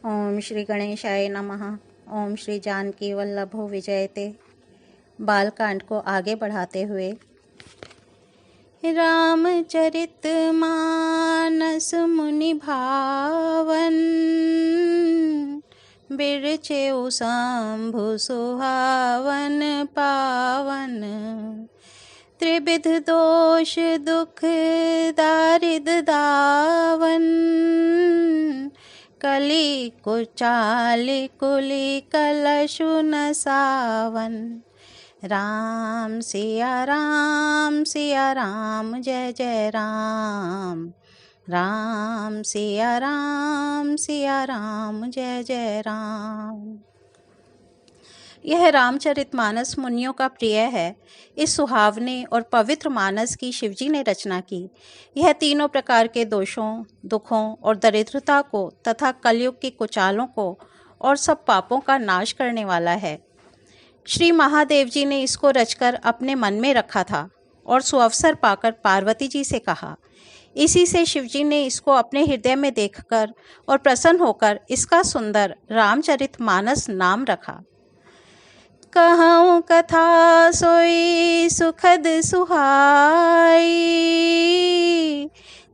ओम श्री गणेशाय नमः। ओम श्री जानकी वल्लभो विजयते। बालकांड को आगे बढ़ाते हुए रामचरित मानस मुनि भावन, बिरचेउ शंभु सुहावन पावन। त्रिविध दोष दुख दारिद दावन, कली कुचाली कुली कलशु नसावन। राम सिया राम जय जय राम। राम सिया राम जय जय राम। यह रामचरितमानस मुनियों का प्रिय है। इस सुहावने और पवित्र मानस की शिवजी ने रचना की। यह तीनों प्रकार के दोषों, दुखों और दरिद्रता को तथा कलयुग की कुचालों को और सब पापों का नाश करने वाला है। श्री महादेव जी ने इसको रचकर अपने मन में रखा था और सुअवसर पाकर पार्वती जी से कहा। इसी से शिवजी ने इसको अपने हृदय में देखकर और प्रसन्न होकर इसका सुंदर रामचरितमानस नाम रखा। कहूँ कथा सोई सुखद सुहाई,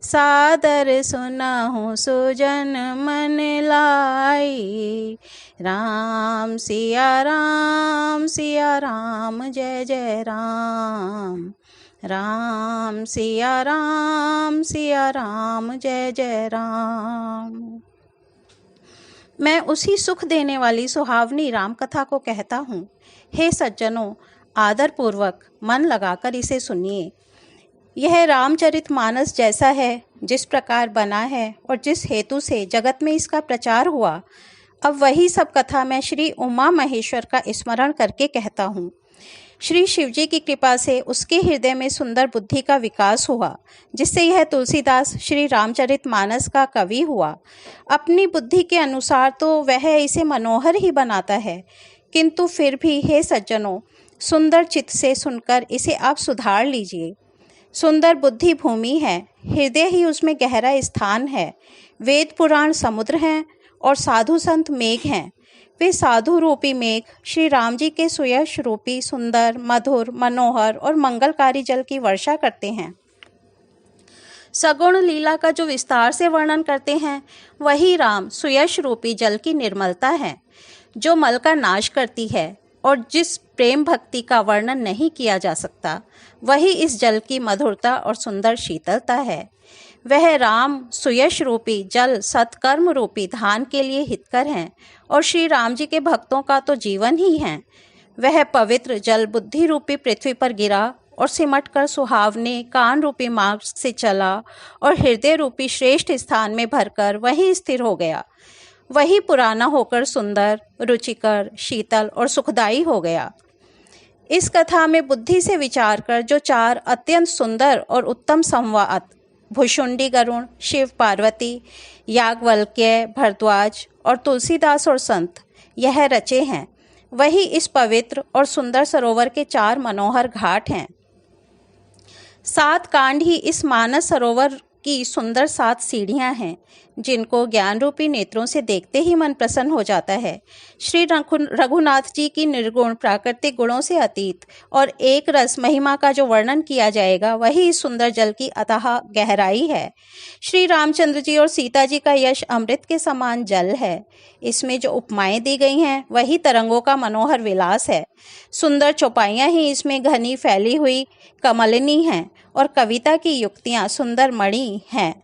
सादर सुनाहूँ सुजन मन लाई। राम सिया राम जय जय राम। राम सिया राम जय जय राम। मैं उसी सुख देने वाली सुहावनी राम कथा को कहता हूँ। हे सज्जनों, आदर पूर्वक मन लगाकर इसे सुनिए। यह रामचरितमानस जैसा है, जिस प्रकार बना है और जिस हेतु से जगत में इसका प्रचार हुआ, अब वही सब कथा मैं श्री उमा महेश्वर का स्मरण करके कहता हूँ। श्री शिवजी की कृपा से उसके हृदय में सुंदर बुद्धि का विकास हुआ, जिससे यह तुलसीदास श्री रामचरितमानस का कवि हुआ। अपनी बुद्धि के अनुसार तो वह इसे मनोहर ही बनाता है, किंतु फिर भी हे सज्जनों, सुंदर चित्त से सुनकर इसे आप सुधार लीजिए। सुंदर बुद्धि भूमि है, हृदय ही उसमें गहरा स्थान है। वेद पुराण समुद्र हैं और साधु संत मेघ हैं। वे साधु रूपी मेघ श्री राम जी के सुयश रूपी सुंदर, मधुर, मनोहर और मंगलकारी जल की वर्षा करते हैं। सगुण लीला का जो विस्तार से वर्णन करते हैं, वही राम सुयश रूपी जल की निर्मलता है, जो मल का नाश करती है और जिस प्रेम भक्ति का वर्णन नहीं किया जा सकता, वही इस जल की मधुरता और सुंदर शीतलता है। वह राम सुयश रूपी जल सत्कर्म रूपी धान के लिए हितकर हैं और श्री राम जी के भक्तों का तो जीवन ही है। वह पवित्र जल बुद्धि रूपी पृथ्वी पर गिरा और सिमट कर सुहावने कान रूपी मार्ग से चला और हृदय रूपी श्रेष्ठ स्थान में भरकर वहीं स्थिर हो गया। वही पुराना होकर सुंदर, रुचिकर, शीतल और सुखदायी हो गया। इस कथा में बुद्धि से विचार कर जो चार अत्यंत सुंदर और उत्तम संवाद भुषुंडी गरुण, शिव पार्वती, याज्ञवल्क्य, भरद्वाज और तुलसीदास और संत यह रचे हैं, वही इस पवित्र और सुंदर सरोवर के चार मनोहर घाट हैं। 7 कांड ही इस मानस सरोवर की सुंदर 7 सीढ़ियां हैं, जिनको ज्ञान रूपी नेत्रों से देखते ही मन प्रसन्न हो जाता है। श्री रघुनाथ जी की निर्गुण प्राकृतिक गुणों से अतीत और एक रस महिमा का जो वर्णन किया जाएगा, वही इस सुंदर जल की अथाह गहराई है। श्री रामचंद्र जी और सीता जी का यश अमृत के समान जल है। इसमें जो उपमाएं दी गई हैं, वही तरंगों का मनोहर विलास है। सुंदर चौपाइयाँ ही इसमें घनी फैली हुई कमलिनी हैं और कविता की युक्तियाँ सुंदर मणि हैं।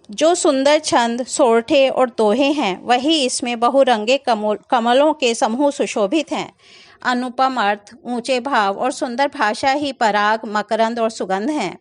जो सुंदर छंद, सोरठे और दोहे हैं, वही इसमें बहुरंगे कमलों के समूह सुशोभित हैं। अनुपम अर्थ, ऊंचे भाव और सुंदर भाषा ही पराग, मकरंद और सुगंध हैं।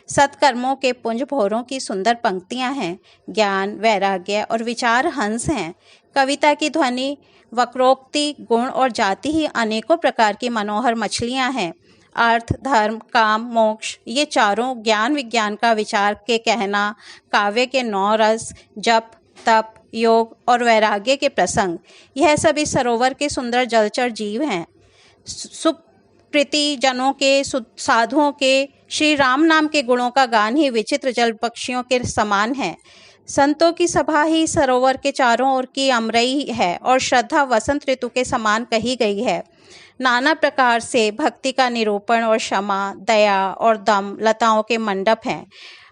सत्कर्मों के पुंज भोरों की सुंदर पंक्तियां हैं। ज्ञान, वैराग्य और विचार हंस हैं। कविता की ध्वनि, वक्रोक्ति, गुण और जाति ही अनेकों प्रकार की मनोहर मछलियां हैं। अर्थ, धर्म, काम, मोक्ष, ये चारों ज्ञान विज्ञान का विचार के कहना, काव्य के 9 रस, जप, तप, योग और वैराग्य के प्रसंग, यह सब इस सरोवर के सुंदर जलचर जीव हैं। सुप्रीति जनों के, साधुओं के श्री राम नाम के गुणों का गान ही विचित्र जल पक्षियों के समान है। संतों की सभा ही सरोवर के चारों ओर की अमरई है और श्रद्धा वसंत ऋतु के समान कही गई है। नाना प्रकार से भक्ति का निरूपण और क्षमा, दया और दम लताओं के मंडप हैं।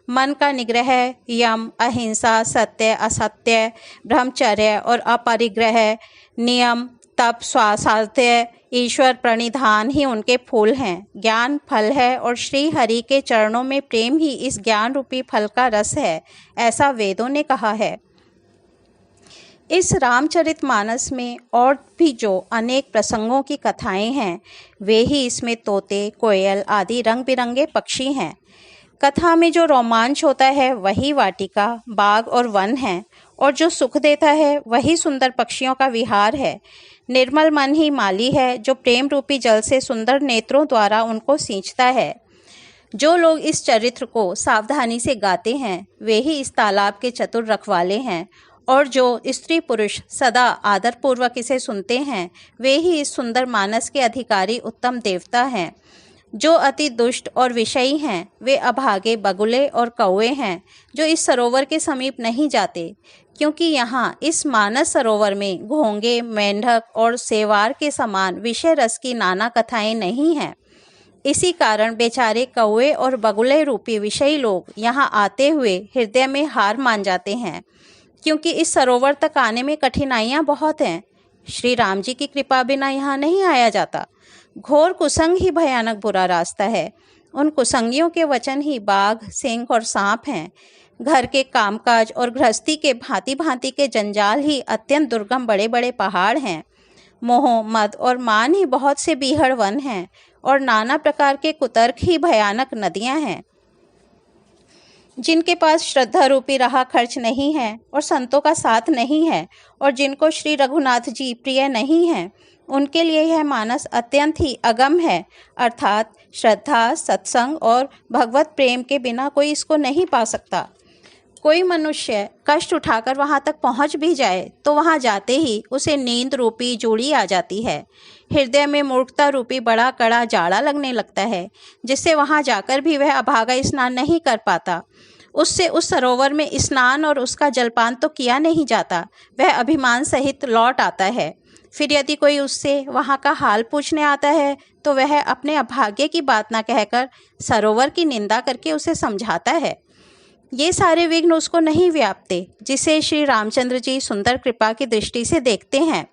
मन का निग्रह, यम, अहिंसा, सत्य, असत्य, ब्रह्मचर्य और अपरिग्रह, नियम, तप, स्वास्थ्य, ईश्वर प्रणिधान ही उनके फूल हैं। ज्ञान फल है और श्री हरि के चरणों में प्रेम ही इस ज्ञान रूपी फल का रस है, ऐसा वेदों ने कहा है। इस रामचरितमानस में और भी जो अनेक प्रसंगों की कथाएं हैं, वे ही इसमें तोते, कोयल आदि रंग बिरंगे पक्षी हैं। कथा में जो रोमांच होता है वही वाटिका, बाग और वन है, और जो सुख देता है वही सुंदर पक्षियों का विहार है। निर्मल मन ही माली है, जो प्रेम रूपी जल से सुंदर नेत्रों द्वारा उनको सींचता है। जो लोग इस चरित्र को सावधानी से गाते हैं, वे ही इस तालाब के चतुर रखवाले हैं, और जो स्त्री पुरुष सदा आदरपूर्वक इसे सुनते हैं, वे ही इस सुंदर मानस के अधिकारी उत्तम देवता हैं। जो अति दुष्ट और विषयी हैं, वे अभागे बगुले और कौवे हैं, जो इस सरोवर के समीप नहीं जाते, क्योंकि यहाँ इस मानस सरोवर में घोंगे, मेंढक और सेवार के समान विषय रस की नाना कथाएं नहीं हैं। इसी कारण बेचारे कौवे और बगुले रूपी विषयी लोग यहाँ आते हुए हृदय में हार मान जाते हैं, क्योंकि इस सरोवर तक आने में कठिनाइयाँ बहुत हैं। श्री राम जी की कृपा बिना यहाँ नहीं आया जाता। घोर कुसंग ही भयानक बुरा रास्ता है। उन कुसंगियों के वचन ही बाघ, सिंह और सांप हैं। घर के कामकाज और गृहस्थी के भांति भांति के जंजाल ही अत्यंत दुर्गम बड़े बड़े पहाड़ हैं। मोह, मद और मान ही बहुत से बीहड़ वन हैं, और नाना प्रकार के कुतर्क ही भयानक नदियां हैं। जिनके पास श्रद्धा रूपी राह खर्च नहीं है और संतों का साथ नहीं है, और जिनको श्री रघुनाथ जी प्रिय नहीं हैं, उनके लिए यह मानस अत्यंत ही अगम है। अर्थात श्रद्धा, सत्संग और भगवत प्रेम के बिना कोई इसको नहीं पा सकता। कोई मनुष्य कष्ट उठाकर वहाँ तक पहुँच भी जाए तो वहाँ जाते ही उसे नींद रूपी जूड़ी आ जाती है। हृदय में मूर्खता रूपी बड़ा कड़ा जाड़ा लगने लगता है, जिससे वहाँ जाकर भी वह अभागा स्नान नहीं कर पाता। उससे उस सरोवर में स्नान और उसका जलपान तो किया नहीं जाता, वह अभिमान सहित लौट आता है। फिर यदि कोई उससे वहाँ का हाल पूछने आता है तो वह अपने अभाग्य की बात न कहकर सरोवर की निंदा करके उसे समझाता है। ये सारे विघ्न उसको नहीं व्यापते, जिसे श्री रामचंद्र जी सुंदर कृपा की दृष्टि से देखते हैं।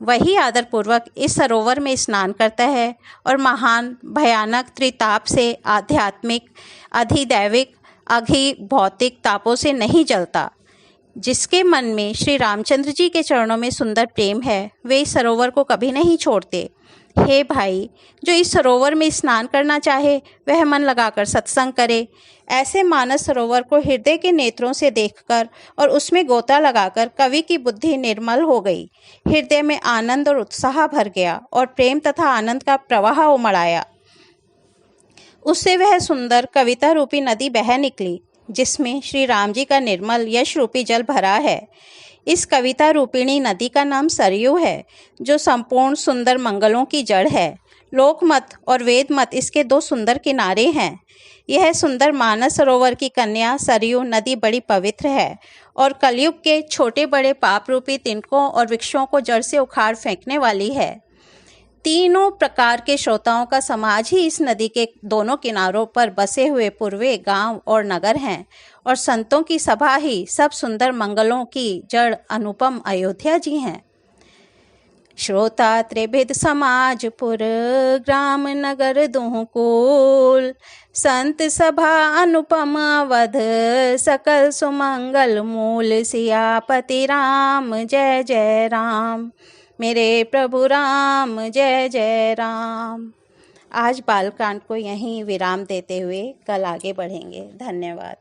वही आदरपूर्वक इस सरोवर में स्नान करता है और महान भयानक त्रिताप से आध्यात्मिक, अधिदैविक, अघि भौतिक तापों से नहीं जलता। जिसके मन में श्री रामचंद्र जी के चरणों में सुंदर प्रेम है, वे इस सरोवर को कभी नहीं छोड़ते। हे भाई, जो इस सरोवर में स्नान करना चाहे वह मन लगाकर सत्संग करे। ऐसे मानस सरोवर को हृदय के नेत्रों से देखकर और उसमें गोता लगाकर कवि की बुद्धि निर्मल हो गई। हृदय में आनंद और उत्साह भर गया और प्रेम तथा आनंद का प्रवाह उमड़ आया। उससे वह सुंदर कविता रूपी नदी बह निकली, जिसमें श्री राम जी का निर्मल यश रूपी जल भरा है। इस कविता रूपिणी नदी का नाम सरयू है, जो संपूर्ण सुंदर मंगलों की जड़ है। लोकमत और वेदमत इसके दो सुंदर किनारे हैं। यह सुंदर मानस सरोवर की कन्या सरयू नदी बड़ी पवित्र है और कलयुग के छोटे बड़े पाप रूपी तिनकों और वृक्षों को जड़ से उखाड़ फेंकने वाली है। तीनों प्रकार के श्रोताओं का समाज ही इस नदी के दोनों किनारों पर बसे हुए पूर्वे गांव और नगर हैं, और संतों की सभा ही सब सुंदर मंगलों की जड़ अनुपम अयोध्या जी हैं। श्रोता त्रिविध समाज पुर ग्राम नगर दुहकुल, संत सभा अनुपम अवध सकल सुमंगल मूल। सियापति राम जय जय राम, मेरे प्रभु राम जय जय राम। आज बालकांड को यहीं विराम देते हुए कल आगे बढ़ेंगे। धन्यवाद।